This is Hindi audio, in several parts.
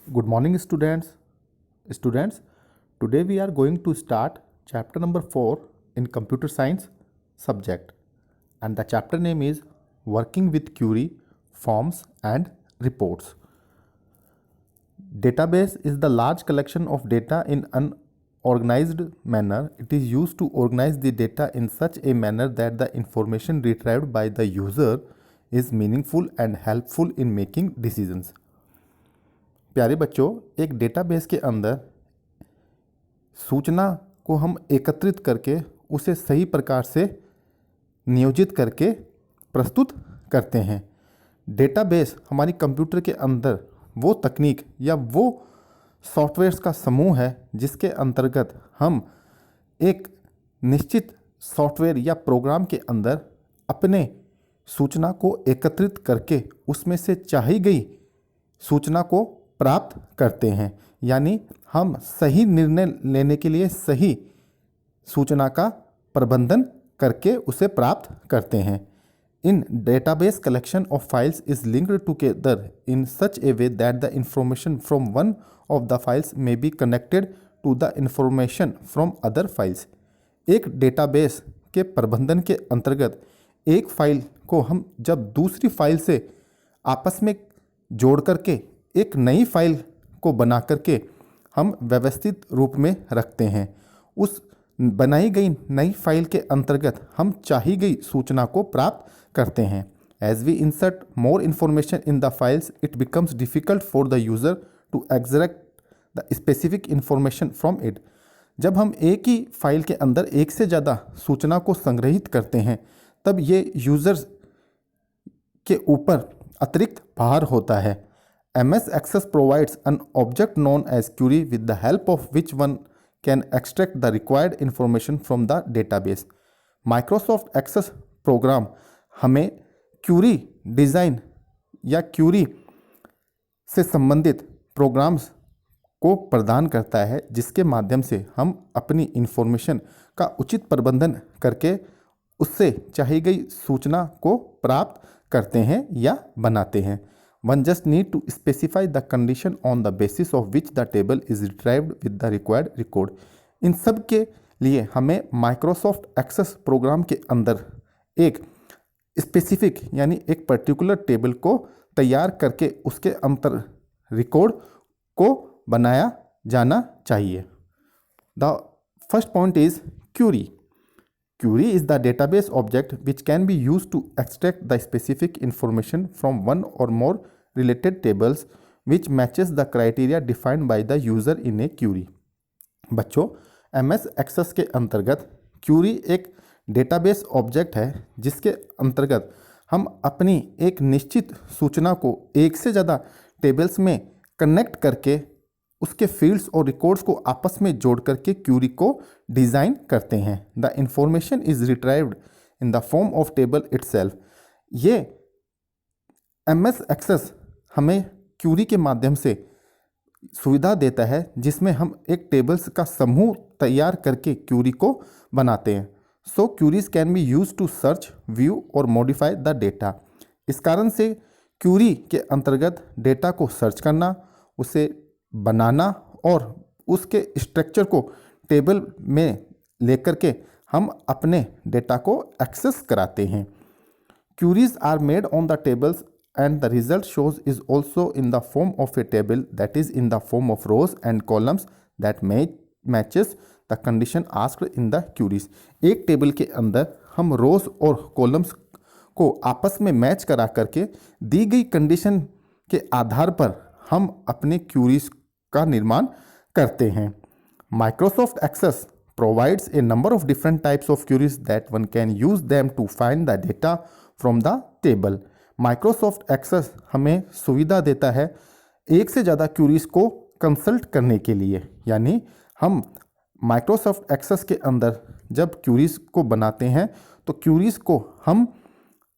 Good morning, students. Students, today we are going to start chapter number 4 in computer science subject, and the chapter name is Working with Query, Forms and Reports. Database is the large collection of data in an organized manner. It is used to organize the data in such a manner that the information retrieved by the user is meaningful and helpful in making decisions. प्यारे बच्चों, एक डेटाबेस के अंदर सूचना को हम एकत्रित करके उसे सही प्रकार से नियोजित करके प्रस्तुत करते हैं। डेटाबेस हमारी कंप्यूटर के अंदर वो तकनीक या वो सॉफ्टवेयर्स का समूह है जिसके अंतर्गत हम एक निश्चित सॉफ्टवेयर या प्रोग्राम के अंदर अपने सूचना को एकत्रित करके उसमें से चाही गई सूचना को प्राप्त करते हैं। यानी हम सही निर्णय लेने के लिए सही सूचना का प्रबंधन करके उसे प्राप्त करते हैं। In database collection of files is linked together in such a way that the information from one of the files may be connected to the information from other files. एक डेटाबेस के प्रबंधन के अंतर्गत एक फाइल को हम जब दूसरी फाइल से आपस में जोड़ करके एक नई फाइल को बना करके हम व्यवस्थित रूप में रखते हैं। उस बनाई गई नई फाइल के अंतर्गत हम चाही गई सूचना को प्राप्त करते हैं। As we insert more information in the files it becomes difficult for the user to extract the specific information from it. जब हम एक ही फाइल के अंदर एक से ज़्यादा सूचना को संग्रहित करते हैं तब ये यूज़र्स के ऊपर अतिरिक्त भार होता है। MS Access provides an object known as query with the help of which one can extract the required information from the database. Microsoft Access program हमें क्यूरी डिज़ाइन या क्यूरी से संबंधित प्रोग्राम्स को प्रदान करता है जिसके माध्यम से हम अपनी इंफॉर्मेशन का उचित प्रबंधन करके उससे चाही गई सूचना को प्राप्त करते हैं या बनाते हैं। One just need to specify the condition on the basis of which the table is retrieved with the required record. इन सब के लिए हमें माइक्रोसॉफ्ट एक्सेस प्रोग्राम के अंदर एक स्पेसिफिक यानी एक पर्टिकुलर टेबल को तैयार करके उसके अंतर रिकॉर्ड को बनाया जाना चाहिए। The first point is query. Query is the database object which can be used to extract the specific information from one or more related tables which matches the criteria defined by the user in a query. बच्चों, MS Access के अंतर्गत क्यूरी एक डेटाबेस ऑब्जेक्ट है जिसके अंतर्गत हम अपनी एक निश्चित सूचना को एक से ज़्यादा टेबल्स में कनेक्ट करके उसके फील्ड्स और रिकॉर्ड्स को आपस में जोड़ करके क्यूरी को डिज़ाइन करते हैं। The information is retrieved in the form of table itself. ये MS एक्सेस हमें क्यूरी के माध्यम से सुविधा देता है जिसमें हम एक टेबल्स का समूह तैयार करके क्यूरी को बनाते हैं। So queries can be use to search, view और मॉडिफाई द डेटा। इस कारण से क्यूरी के अंतर्गत डेटा को सर्च करना, उसे बनाना और उसके स्ट्रक्चर को टेबल में लेकर के हम अपने डेटा को एक्सेस कराते हैं। Queries are made on the tables and the result shows is also in the form of a table, that is in the form of rows and columns that matches the condition asked in the queries. एक टेबल के अंदर हम रोज और कॉलम्स को आपस में मैच करा करके दी गई कंडीशन के आधार पर हम अपने क्यूरीज का निर्माण करते हैं। Microsoft Access provides a number of different types of queries that one can use them to find the data from the table. Microsoft Access हमें सुविधा देता है एक से ज़्यादा क्यूरीज को कंसल्ट करने के लिए। यानी हम माइक्रोसॉफ्ट एक्सेस के अंदर जब क्यूरीज को बनाते हैं तो क्यूरीज को हम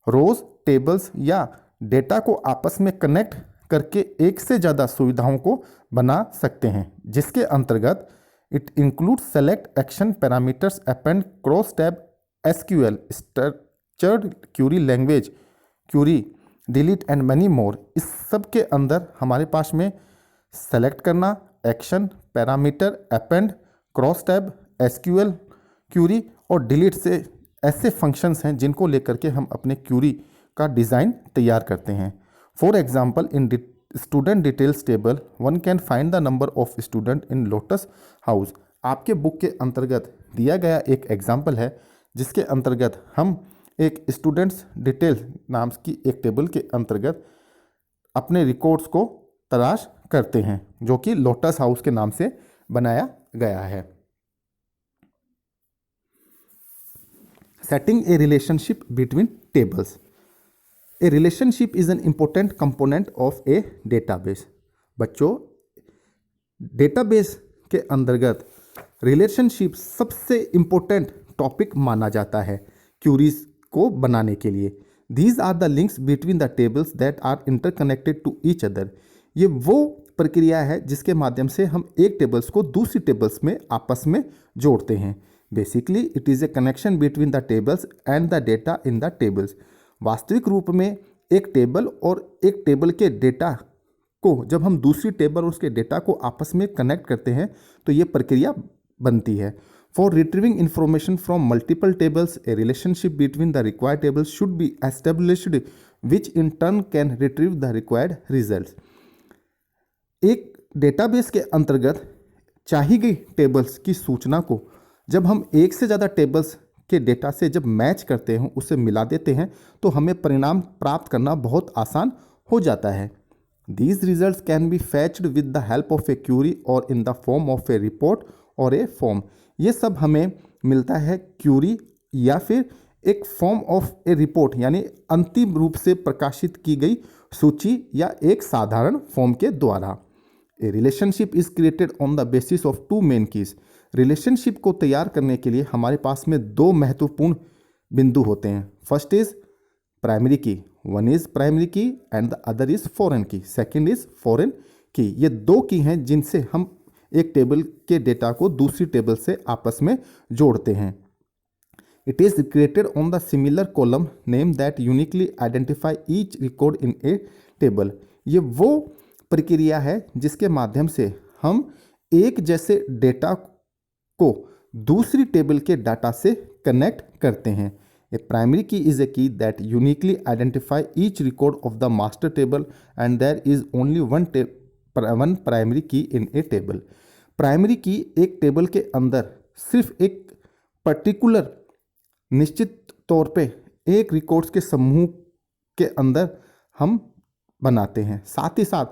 रोज, टेबल्स या डेटा को आपस में कनेक्ट करके एक से ज़्यादा सुविधाओं को बना सकते हैं, जिसके अंतर्गत it include select action parameters, append, cross tab, SQL, structured query language, query, delete and many more. इस सब के अंदर हमारे पास में सेलेक्ट करना, action, parameter, append, cross tab, SQL query और डिलीट से ऐसे फंक्शंस हैं जिनको लेकर के हम अपने क्यूरी का डिज़ाइन तैयार करते हैं। For example, in student details table one can find the number of student in lotus house. आपके बुक के अंतर्गत दिया गया एक एग्जाम्पल है जिसके अंतर्गत हम एक स्टूडेंट्स डिटेल नाम की एक टेबल के अंतर्गत अपने रिकॉर्ड्स को तलाश करते हैं जो कि लोटस हाउस के नाम से बनाया गया है। Setting A relationship between tables. A relationship is an important component of A database. बच्चों, डेटाबेस के अंतर्गत रिलेशनशिप सबसे इंपॉर्टेंट टॉपिक माना जाता है क्यूरीज को बनाने के लिए। These are the links between the tables that are interconnected to each other. ये वो प्रक्रिया है जिसके माध्यम से हम एक टेबल्स को दूसरी टेबल्स में आपस में जोड़ते हैं। Basically it is a connection between the tables and the data in the tables. वास्तविक रूप में एक टेबल और एक टेबल के डेटा को जब हम दूसरी टेबल और उसके डेटा को आपस में कनेक्ट करते हैं तो ये प्रक्रिया बनती है। For retrieving information from multiple tables, A relationship between the required tables should be established which in turn can retrieve the required results. एक डेटाबेस के अंतर्गत चाही गई टेबल्स की सूचना को जब हम एक से ज़्यादा टेबल्स के डेटा से जब मैच करते हैं, उसे मिला देते हैं, तो हमें परिणाम प्राप्त करना बहुत आसान हो जाता है। These results can be fetched with the help of a query or in the form of a report or a form। ये सब हमें मिलता है क्यूरी या फिर एक फॉर्म ऑफ ए रिपोर्ट यानी अंतिम रूप से प्रकाशित की गई सूची या एक साधारण फॉर्म के द्वारा। A relationship is created on the basis of two main keys. Relationship को तैयार करने के लिए हमारे पास में दो महत्वपूर्ण बिंदु होते हैं। फर्स्ट इज प्राइमरी की, वन इज प्राइमरी की and the other is foreign की, सेकंड इज फॉरेन की। ये दो की हैं जिनसे हम एक टेबल के डेटा को दूसरी टेबल से आपस में जोड़ते हैं। It is created on the similar column name that uniquely identify each record in A table. ये वो प्रक्रिया है जिसके माध्यम से हम एक जैसे डेटा को दूसरी टेबल के डाटा से कनेक्ट करते हैं। ए primary key is a key that uniquely identify each record of the master table and there is only one primary key in A table. Primary की एक टेबल के अंदर सिर्फ एक पर्टिकुलर निश्चित तौर पे एक रिकॉर्ड्स के समूह के अंदर हम बनाते हैं। साथ ही साथ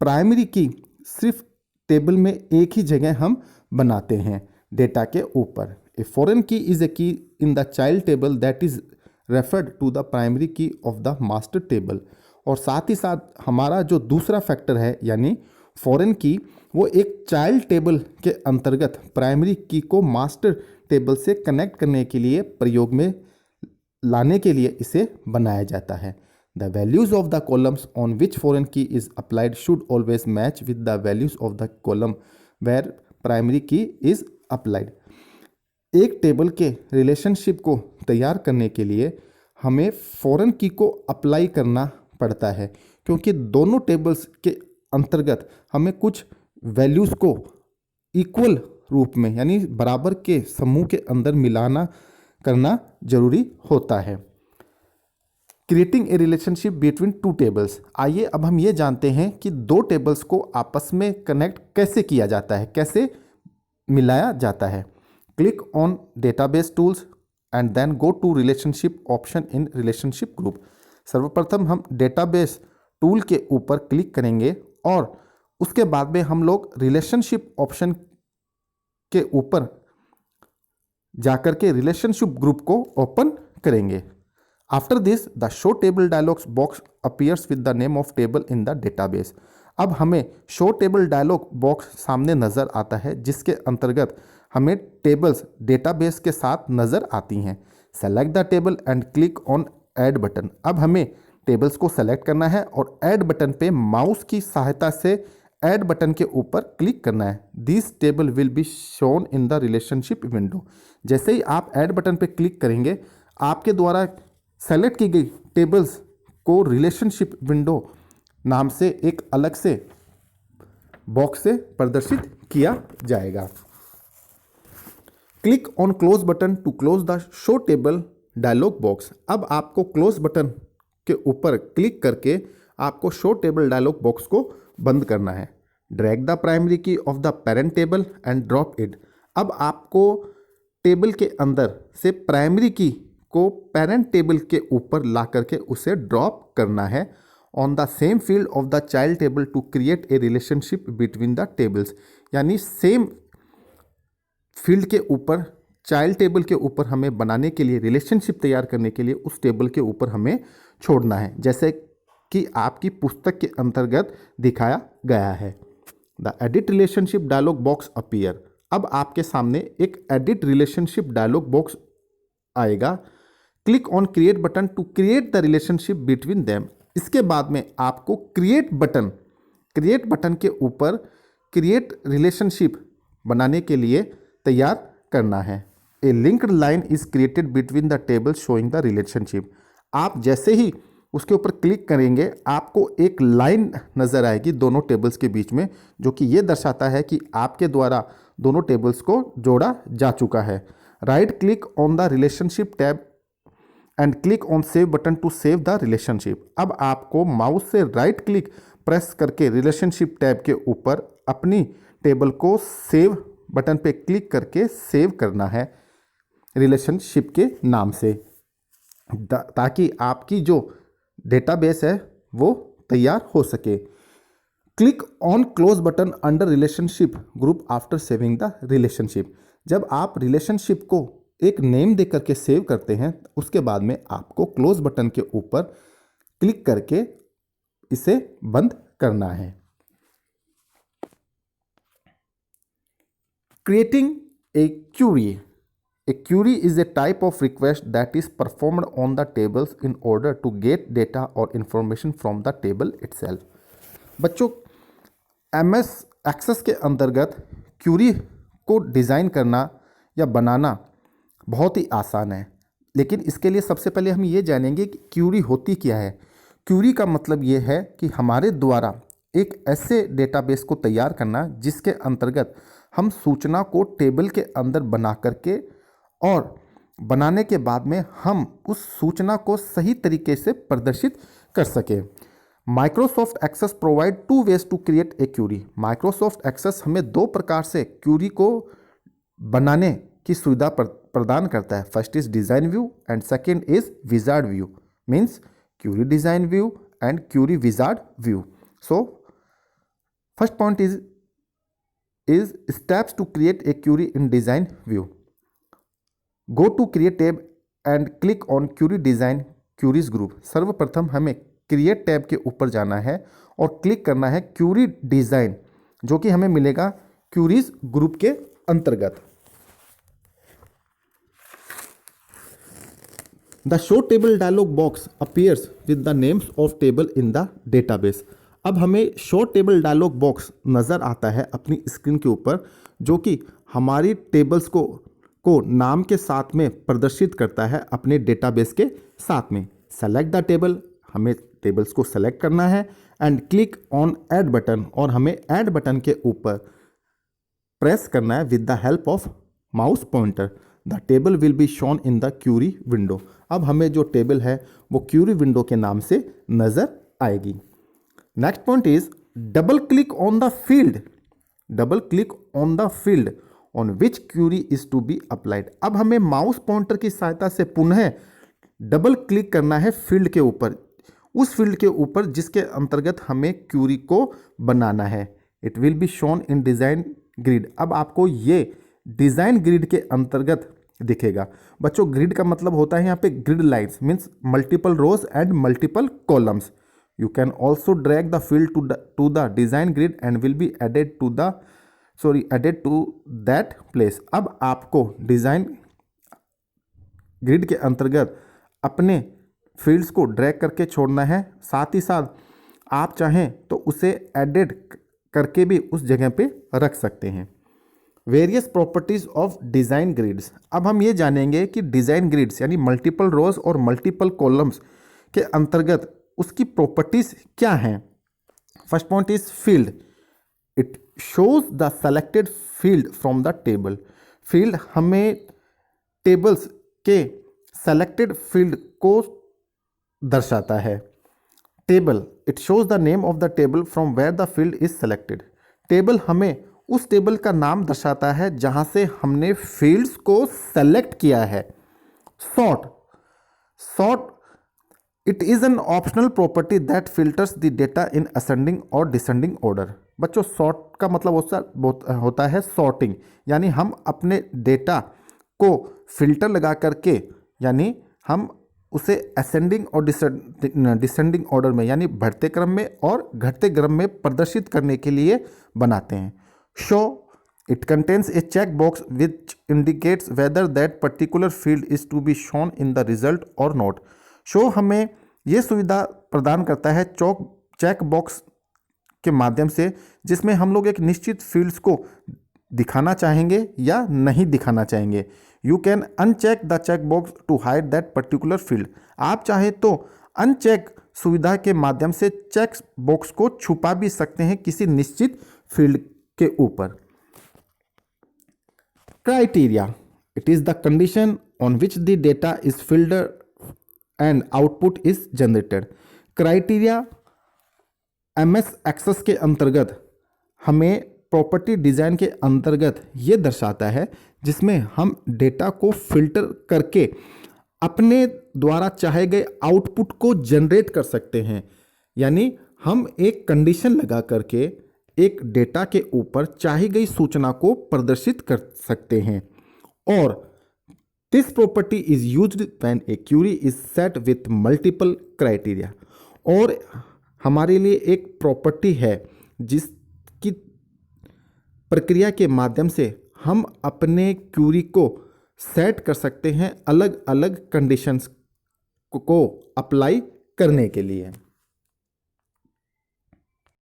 प्राइमरी की सिर्फ टेबल में एक ही जगह हम बनाते हैं डेटा के ऊपर। A foreign key is a key in the child table that is referred to the primary key of the master table. और साथ ही साथ हमारा जो दूसरा फैक्टर है यानी फॉरेन की, वो एक चाइल्ड टेबल के अंतर्गत प्राइमरी की को मास्टर टेबल से कनेक्ट करने के लिए प्रयोग में लाने के लिए इसे बनाया जाता है। The values of the columns on which foreign key is applied should always match with the values of the column where primary key is applied. एक टेबल के रिलेशनशिप को तैयार करने के लिए हमें फॉरेन की को अप्लाई करना पड़ता है क्योंकि दोनों टेबल्स के अंतर्गत हमें कुछ वैल्यूज़ को इक्वल रूप में यानी बराबर के समूह के अंदर मिलाना करना जरूरी होता है। Creating a relationship between two tables. आइए अब हम ये जानते हैं कि दो टेबल्स को आपस में कनेक्ट कैसे किया जाता है, कैसे मिलाया जाता है। Click on database tools and then go to relationship option in relationship group. सर्वप्रथम हम डेटाबेस टूल के ऊपर क्लिक करेंगे और उसके बाद में हम लोग रिलेशनशिप ऑप्शन के ऊपर जाकर के रिलेशनशिप ग्रुप को ओपन करेंगे। After this the show table dialogues box appears with the name of table in the database. अब हमें शो टेबल डायलॉग बॉक्स सामने नज़र आता है जिसके अंतर्गत हमें टेबल्स डेटाबेस के साथ नज़र आती हैं। Select the table and click on add button. अब हमें टेबल्स को सेलेक्ट करना है और ऐड बटन पे माउस की सहायता से ऐड बटन के ऊपर क्लिक करना है। This table will be shown in the relationship window. जैसे ही आप ऐड बटन पे क्लिक करेंगे आपके द्वारा सेलेक्ट की गई टेबल्स को रिलेशनशिप विंडो नाम से एक अलग से बॉक्स से प्रदर्शित किया जाएगा। Click on close button to close the show table dialog box. अब आपको क्लोज बटन के ऊपर क्लिक करके आपको शो टेबल डायलॉग बॉक्स को बंद करना है। Drag the primary key of the parent table and drop it. अब आपको टेबल के अंदर से प्राइमरी की को पेरेंट टेबल के ऊपर ला करके उसे ड्रॉप करना है on the same field of the child table to create a relationship between the tables. यानी सेम फील्ड के ऊपर चाइल्ड टेबल के ऊपर हमें बनाने के लिए, रिलेशनशिप तैयार करने के लिए उस टेबल के ऊपर हमें छोड़ना है, जैसे कि आपकी पुस्तक के अंतर्गत दिखाया गया है। The edit relationship dialog box appear. अब आपके सामने एक एडिट रिलेशनशिप डायलॉग बॉक्स आएगा। Click on create button to create the relationship between them. इसके बाद में आपको क्रिएट बटन के ऊपर क्रिएट रिलेशनशिप बनाने के लिए तैयार करना है। A linked line is created between the table showing the relationship. आप जैसे ही उसके ऊपर क्लिक करेंगे आपको एक लाइन नज़र आएगी दोनों टेबल्स के बीच में, जो कि ये दर्शाता है कि आपके द्वारा दोनों टेबल्स को जोड़ा जा चुका है। Right click on the relationship tab and click on save button to save the relationship. अब आपको माउस से राइट क्लिक प्रेस करके रिलेशनशिप टैब के ऊपर अपनी टेबल को सेव बटन पे क्लिक करके सेव करना है रिलेशनशिप के नाम से, ताकि आपकी जो डेटाबेस है वो तैयार हो सके। Click on close button under relationship group after saving the relationship. जब आप रिलेशनशिप को एक नेम दे करके सेव करते हैं उसके बाद में आपको क्लोज बटन के ऊपर क्लिक करके इसे बंद करना है। Creating a query. A query is a type of request that is performed on the tables in order to get data or information from the table itself. बच्चों, MS Access के अंतर्गत क्यूरी को डिज़ाइन करना या बनाना बहुत ही आसान है, लेकिन इसके लिए सबसे पहले हम ये जानेंगे कि क्यूरी होती क्या है। क्यूरी का मतलब ये है कि हमारे द्वारा एक ऐसे डेटाबेस को तैयार करना जिसके अंतर्गत हम सूचना को टेबल के अंदर बना करके और बनाने के बाद में हम उस सूचना को सही तरीके से प्रदर्शित कर सकें। Microsoft Access provide 2 ways to create a query. Microsoft Access हमें 2 प्रकार से क्यूरी को बनाने की सुविधा प्रदान करता है। First is design view and second is wizard view. Means query design view and query wizard view. So first point is steps to create a query in design view. Go to create tab and click on query design queries group. सर्वप्रथम हमें create टैब के ऊपर जाना है और क्लिक करना है क्यूरी डिज़ाइन, जो कि हमें मिलेगा क्यूरीज ग्रुप के अंतर्गत। The show table dialog box appears with the names of table in the database. अब हमें शो टेबल डायलॉग बॉक्स नज़र आता है अपनी स्क्रीन के ऊपर, जो कि हमारी टेबल्स को नाम के साथ में प्रदर्शित करता है अपने डेटाबेस के साथ में। सेलेक्ट द टेबल, हमें टेबल्स को सेलेक्ट करना है and click on add button, और हमें ऐड बटन के ऊपर प्रेस करना है with the help of mouse pointer. The table will be shown in the query window. अब हमें जो टेबल है वो क्यूरी विंडो के नाम से नज़र आएगी। Next point is double click on the field. Double click on the field on which query is to be applied. अब हमें माउस पॉइंटर की सहायता से पुनः डबल क्लिक करना है फील्ड के ऊपर, उस फील्ड के ऊपर जिसके अंतर्गत हमें क्यूरी को बनाना है। It will be shown in design grid. अब आपको ये डिज़ाइन ग्रिड के अंतर्गत दिखेगा। बच्चों, ग्रिड का मतलब होता है यहाँ पे grid lines, means multiple rows and multiple columns. You can also drag the field to the design grid and will be added to that place. अब आपको डिज़ाइन ग्रिड के अंतर्गत अपने फील्ड्स को ड्रैग करके छोड़ना है, साथ ही साथ आप चाहें तो उसे एडेड करके भी उस जगह पे रख सकते हैं। Various properties of design grids. अब हम ये जानेंगे कि डिज़ाइन ग्रिड्स यानी मल्टीपल रोज और मल्टीपल कॉलम्स के अंतर्गत उसकी प्रॉपर्टीज़ क्या हैं। First point is field. It shows the selected field from the table. Field हमें टेबल्स के सेलेक्टेड फील्ड को दर्शाता है। Table, it shows the name of the table from where the field is selected. Table हमें उस टेबल का नाम दर्शाता है जहां से हमने फील्ड्स को सेलेक्ट किया है। Sort, sort it is an optional property that filters the data in ascending और डिसेंडिंग ऑर्डर। बच्चों, सॉर्ट का मतलब होता है सॉर्टिंग, यानी हम अपने डेटा को फिल्टर लगा करके, यानी हम उसे असेंडिंग और डिसेंडिंग ऑर्डर में, यानी बढ़ते क्रम में और घटते क्रम में प्रदर्शित करने के लिए बनाते हैं। Show, it contains a check box which indicates whether that particular field is to be shown in the result और नॉट। शो हमें यह सुविधा प्रदान करता है चेक बॉक्स के माध्यम से, जिसमें हम लोग एक निश्चित फील्ड्स को दिखाना चाहेंगे या नहीं दिखाना चाहेंगे। You can uncheck the check box to hide that particular field. आप चाहे तो अनचेक सुविधा के माध्यम से चेक बॉक्स को छुपा भी सकते हैं किसी निश्चित फील्ड के ऊपर। Criteria, it is the condition on which the data is filtered and output is generated. Criteria MS access के अंतर्गत हमें प्रॉपर्टी डिज़ाइन के अंतर्गत ये दर्शाता है, जिसमें हम डेटा को फिल्टर करके अपने द्वारा चाहे गए आउटपुट को जनरेट कर सकते हैं। यानी हम एक कंडीशन लगा करके एक डेटा के ऊपर चाही गई सूचना को प्रदर्शित कर सकते हैं। और this property is used when a query is set with multiple criteria. और हमारे लिए एक प्रॉपर्टी है जिसकी प्रक्रिया के माध्यम से हम अपने क्यूरी को सेट कर सकते हैं अलग अलग कंडीशंस को अप्लाई करने के लिए।